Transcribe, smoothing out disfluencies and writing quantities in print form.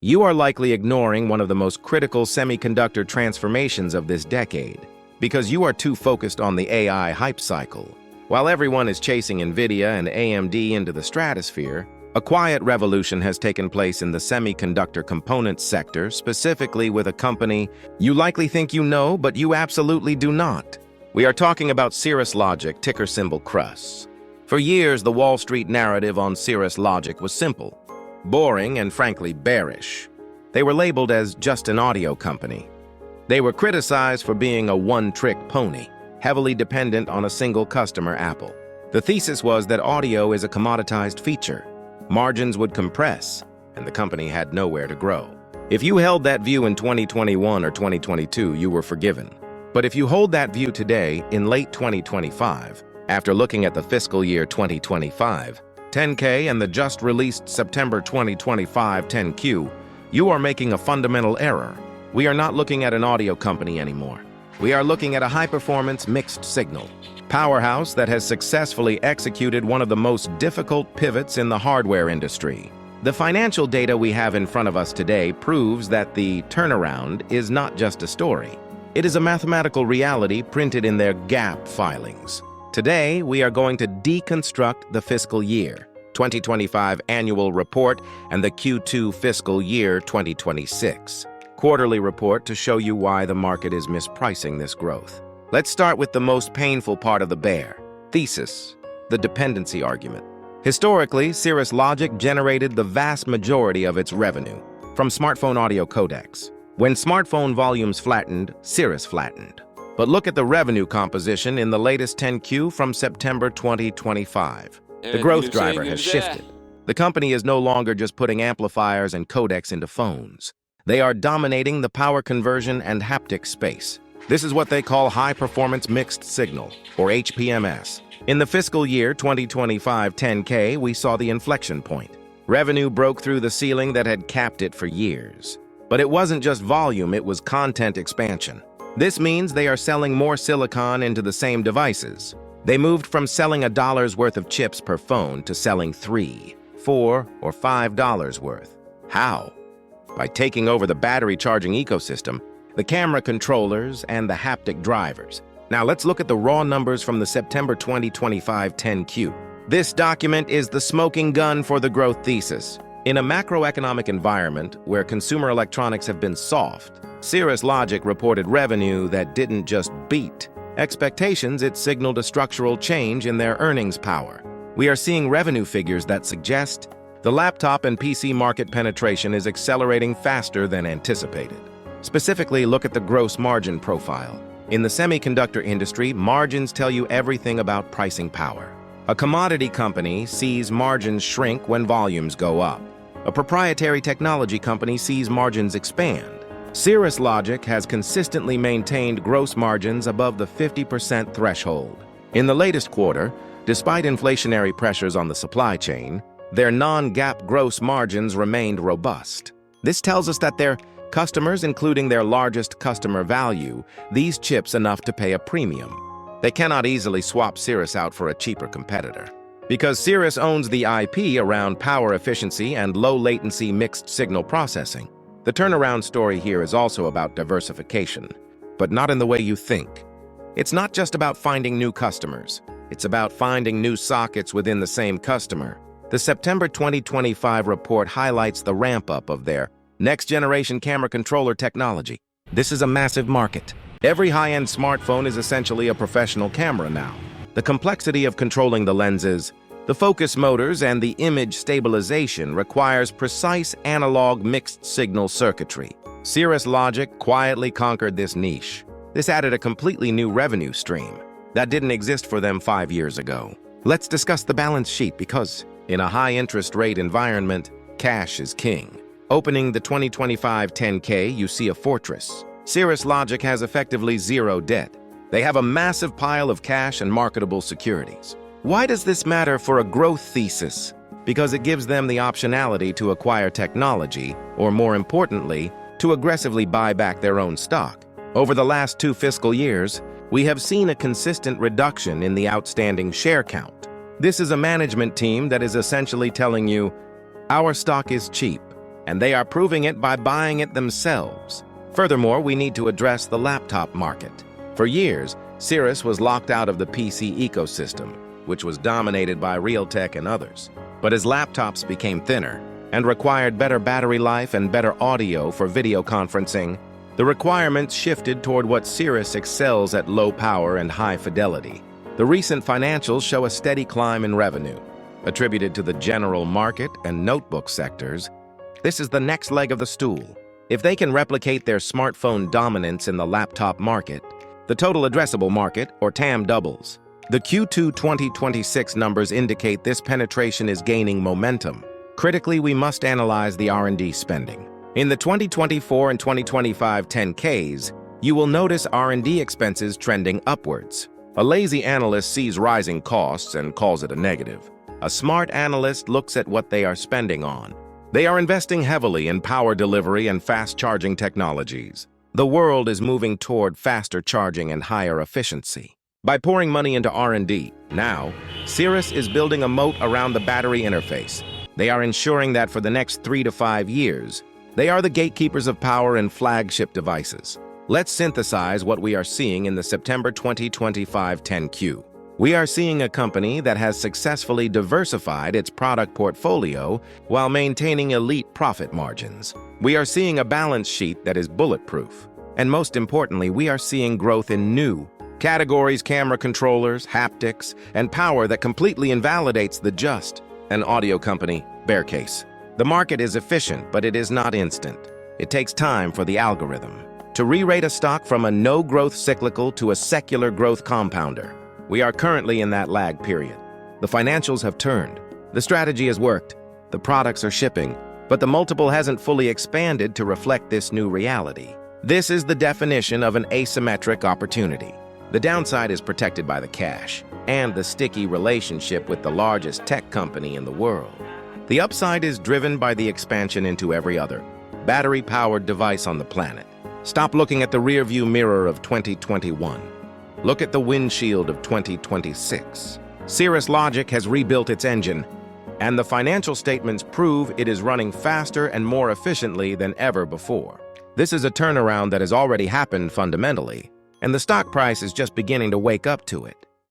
You are likely ignoring one of the most critical semiconductor transformations of this decade because you are too focused on the AI hype cycle. While everyone is chasing NVIDIA and AMD into the stratosphere, a quiet revolution has taken place in the semiconductor components sector, specifically with a company you likely think you know, but you absolutely do not. We are talking about Cirrus Logic, ticker symbol CRUS. For years, the Wall Street narrative on Cirrus Logic was simple, boring, and frankly bearish. They were labeled as just an audio company. They were criticized for being a one-trick pony, heavily dependent on a single customer, Apple. The thesis was that audio is a commoditized feature. Margins would compress, and the company had nowhere to grow. If you held that view in 2021 or 2022, you were forgiven. But if you hold that view today, in late 2025, after looking at the fiscal year 2025, 10K and the just-released September 2025 10Q, you are making a fundamental error. We are not looking at an audio company anymore. We are looking at a high-performance mixed signal powerhouse that has successfully executed one of the most difficult pivots in the hardware industry. The financial data we have in front of us today proves that the turnaround is not just a story. It is a mathematical reality printed in their GAAP filings. Today, we are going to deconstruct the fiscal year 2025 annual report and the Q2 fiscal year 2026 quarterly report to show you why the market is mispricing this growth. Let's start with the most painful part of the bear thesis, the dependency argument. Historically, Cirrus Logic generated the vast majority of its revenue from smartphone audio codecs. When smartphone volumes flattened, Cirrus flattened. But look at the revenue composition in the latest 10Q from September 2025. The growth driver has shifted. The company is no longer just putting amplifiers and codecs into phones. They are dominating the power conversion and haptics space. This is what they call high-performance mixed signal, or HPMS. In the fiscal year 2025 10K, we saw the inflection point. Revenue broke through the ceiling that had capped it for years. But it wasn't just volume, it was content expansion. This means they are selling more silicon into the same devices. They moved from selling $1 worth of chips per phone to selling $3, $4, or $5 worth. How? By taking over the battery charging ecosystem, the camera controllers, and the haptic drivers. Now let's look at the raw numbers from the September 2025 10Q. This document is the smoking gun for the growth thesis. In a macroeconomic environment where consumer electronics have been soft, Cirrus Logic reported revenue that didn't just beat expectations, it signaled a structural change in their earnings power. We are seeing revenue figures that suggest the laptop and PC market penetration is accelerating faster than anticipated. Specifically, look at the gross margin profile. In the semiconductor industry, margins tell you everything about pricing power. A commodity company sees margins shrink when volumes go up. A proprietary technology company sees margins expand. Cirrus Logic has consistently maintained gross margins above the 50% threshold. In the latest quarter, despite inflationary pressures on the supply chain, their non-GAAP gross margins remained robust. This tells us that their customers, including their largest customer, value these chips enough to pay a premium. They cannot easily swap Cirrus out for a cheaper competitor. Because Cirrus owns the IP around power efficiency and low-latency mixed-signal processing. The turnaround story here is also about diversification, but not in the way you think. It's not just about finding new customers. It's about finding new sockets within the same customer. The September 2025 report highlights the ramp-up of their next-generation camera controller technology. This is a massive market. Every high-end smartphone is essentially a professional camera now. The complexity of controlling the lenses, the focus motors, and the image stabilization requires precise analog mixed-signal circuitry. Cirrus Logic quietly conquered this niche. This added a completely new revenue stream that didn't exist for them 5 years ago. Let's discuss the balance sheet because, in a high-interest rate environment, cash is king. Opening the 2025 10K, you see a fortress. Cirrus Logic has effectively zero debt. They have a massive pile of cash and marketable securities. Why does this matter for a growth thesis? Because it gives them the optionality to acquire technology, or more importantly, to aggressively buy back their own stock. Over the last 2 fiscal years, we have seen a consistent reduction in the outstanding share count. This is a management team that is essentially telling you, our stock is cheap, and they are proving it by buying it themselves. Furthermore, we need to address the laptop market. For years, Cirrus was locked out of the PC ecosystem, which was dominated by Realtek and others. But as laptops became thinner and required better battery life and better audio for video conferencing, the requirements shifted toward what Cirrus excels at: low power and high fidelity. The recent financials show a steady climb in revenue, attributed to the general market and notebook sectors. This is the next leg of the stool. If they can replicate their smartphone dominance in the laptop market, the total addressable market, or TAM, doubles. The Q2 2026 numbers indicate this penetration is gaining momentum. Critically, we must analyze the R&D spending. In the 2024 and 2025 10Ks, you will notice R&D expenses trending upwards. A lazy analyst sees rising costs and calls it a negative. A smart analyst looks at what they are spending on. They are investing heavily in power delivery and fast-charging technologies. The world is moving toward faster charging and higher efficiency. By pouring money into R&D, now, Cirrus is building a moat around the battery interface. They are ensuring that for the next 3 to 5 years, they are the gatekeepers of power and flagship devices. Let's synthesize what we are seeing in the September 2025 10Q. We are seeing a company that has successfully diversified its product portfolio while maintaining elite profit margins. We are seeing a balance sheet that is bulletproof. And most importantly, we are seeing growth in new categories: camera controllers, haptics, and power that completely invalidates the just an audio company bear case. The market is efficient, but it is not instant. It takes time for the algorithm to re-rate a stock from a no-growth cyclical to a secular growth compounder. We are currently in that lag period. The financials have turned. The strategy has worked. The products are shipping, but the multiple hasn't fully expanded to reflect this new reality. This is the definition of an asymmetric opportunity. The downside is protected by the cash and the sticky relationship with the largest tech company in the world. The upside is driven by the expansion into every other battery-powered device on the planet. Stop looking at the rearview mirror of 2021. Look at the windshield of 2026. Cirrus Logic has rebuilt its engine, and the financial statements prove it is running faster and more efficiently than ever before. This is a turnaround that has already happened fundamentally, and the stock price is just beginning to wake up to it.